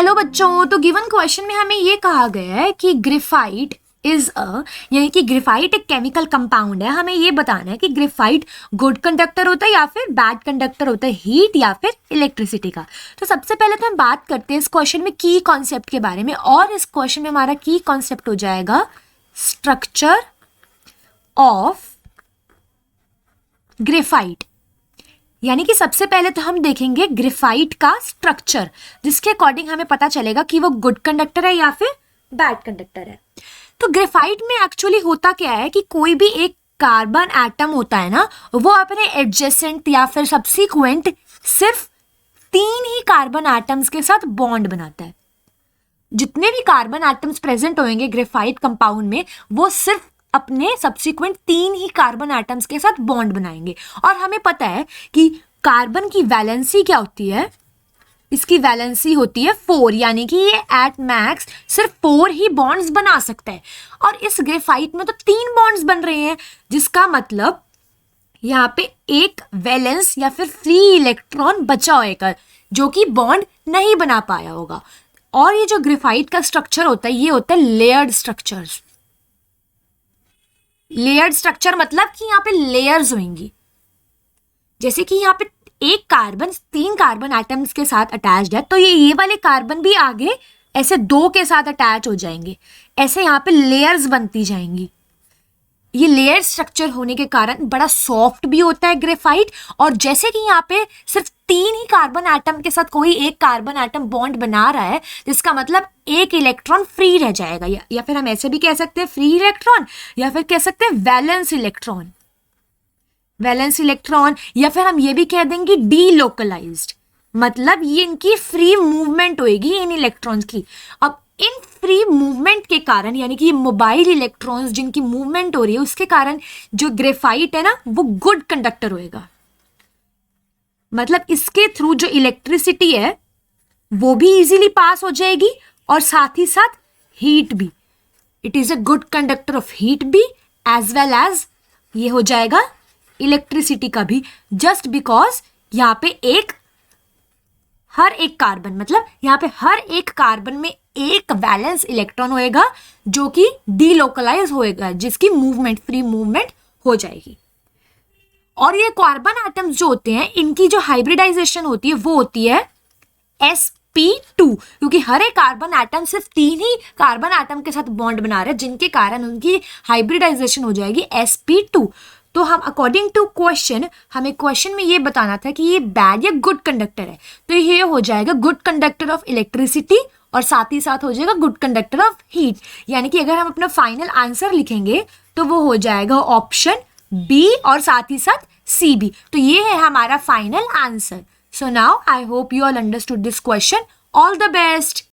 चलो बच्चों, तो गिवन क्वेश्चन में हमें ये कहा गया है कि ग्रेफाइट इज यानी कि ग्रेफाइट एक केमिकल कंपाउंड है। हमें ये बताना है कि ग्रेफाइट गुड कंडक्टर होता है या फिर बैड कंडक्टर होता है, हीट या फिर इलेक्ट्रिसिटी का। तो सबसे पहले तो हम बात करते हैं इस क्वेश्चन में की कॉन्सेप्ट के बारे में, और इस क्वेश्चन में हमारा की कॉन्सेप्ट हो जाएगा स्ट्रक्चर ऑफ ग्रेफाइट। यानी कि सबसे पहले तो हम देखेंगे ग्रेफाइट का स्ट्रक्चर, जिसके अकॉर्डिंग हमें पता चलेगा कि वो गुड कंडक्टर है या फिर बैड कंडक्टर है। तो ग्रेफाइट में एक्चुअली होता क्या है कि कोई भी एक कार्बन एटम होता है ना, वो अपने एडजेसेंट या फिर सब्सिक्वेंट सिर्फ 3 ही कार्बन एटम्स के साथ बॉन्ड बनाता है। जितने भी कार्बन एटम्स प्रेजेंट होंगे ग्रेफाइट कंपाउंड में, वो सिर्फ अपने सब्सिक्वेंट 3 ही कार्बन एटम्स के साथ बॉन्ड बनाएंगे। और हमें पता है कि कार्बन की वैलेंसी क्या होती है, इसकी वैलेंसी होती है 4, यानी कि ये एट मैक्स सिर्फ 4 ही बॉन्ड्स बना सकता है। और इस ग्रेफाइट में तो 3 बॉन्ड्स बन रहे हैं, जिसका मतलब यहाँ पे एक वैलेंस या फिर फ्री इलेक्ट्रॉन बचा होगा जो कि बॉन्ड नहीं बना पाया होगा। और ये जो ग्रेफाइट का स्ट्रक्चर होता है, ये होता है लेयर्ड स्ट्रक्चर्स। लेयर्ड स्ट्रक्चर मतलब कि यहाँ पे लेयर्स होंगी, जैसे कि यहाँ पे एक कार्बन 3 कार्बन एटम्स के साथ अटैच्ड है, तो ये वाले कार्बन भी आगे ऐसे 2 के साथ अटैच हो जाएंगे। ऐसे यहाँ पे लेयर्स बनती जाएंगी। ये लेयर स्ट्रक्चर होने के कारण बड़ा सॉफ्ट भी होता है ग्रेफाइट। और जैसे कि यहाँ पे सिर्फ 3 ही कार्बन एटम के साथ कोई एक कार्बन एटम बॉन्ड बना रहा है, जिसका मतलब एक इलेक्ट्रॉन फ्री रह जाएगा, या फिर हम ऐसे भी कह सकते हैं फ्री इलेक्ट्रॉन, या फिर कह सकते हैं वैलेंस इलेक्ट्रॉन। वैलेंस इलेक्ट्रॉन, या फिर हम ये भी कह देंगे डीलोकलाइज्ड, मतलब ये इनकी फ्री मूवमेंट होगी इन इलेक्ट्रॉन्स की। अब इन फ्री मूवमेंट के कारण, यानी कि ये मोबाइल इलेक्ट्रॉन्स जिनकी मूवमेंट हो रही है, उसके कारण जो ग्रेफाइट है ना, वो गुड कंडक्टर होएगा। मतलब इसके थ्रू जो इलेक्ट्रिसिटी है वो भी इजीली पास हो जाएगी, और साथ ही साथ हीट भी। It is a good conductor of heat भी एज वेल एज ये हो जाएगा इलेक्ट्रिसिटी का भी, जस्ट बिकॉज यहाँ पे हर एक कार्बन, मतलब यहाँ पे हर एक कार्बन में एक वैलेंस इलेक्ट्रॉन होएगा जो कि डीलोकलाइज होएगा, जिसकी मूवमेंट फ्री मूवमेंट हो जाएगी। और ये कार्बन एटम्स जो होते हैं, इनकी जो हाइब्रिडाइजेशन होती है वो होती है sp2, क्योंकि हर एक कार्बन एटम सिर्फ 3 ही कार्बन एटम के साथ बॉन्ड बना रहे हैं, जिनके कारण उनकी हाइब्रिडाइजेशन हो जाएगी sp2। तो हम अकॉर्डिंग टू क्वेश्चन, हमें क्वेश्चन में ये बताना था कि ये बैड या गुड कंडक्टर है, तो ये हो जाएगा गुड कंडक्टर ऑफ इलेक्ट्रिसिटी, और साथ ही साथ हो जाएगा गुड कंडक्टर ऑफ हीट। यानी कि अगर हम अपना फाइनल आंसर लिखेंगे तो वो हो जाएगा ऑप्शन बी और साथ ही साथ सी भी। तो ये है हमारा final answer. So now I hope you all understood this question. All the best.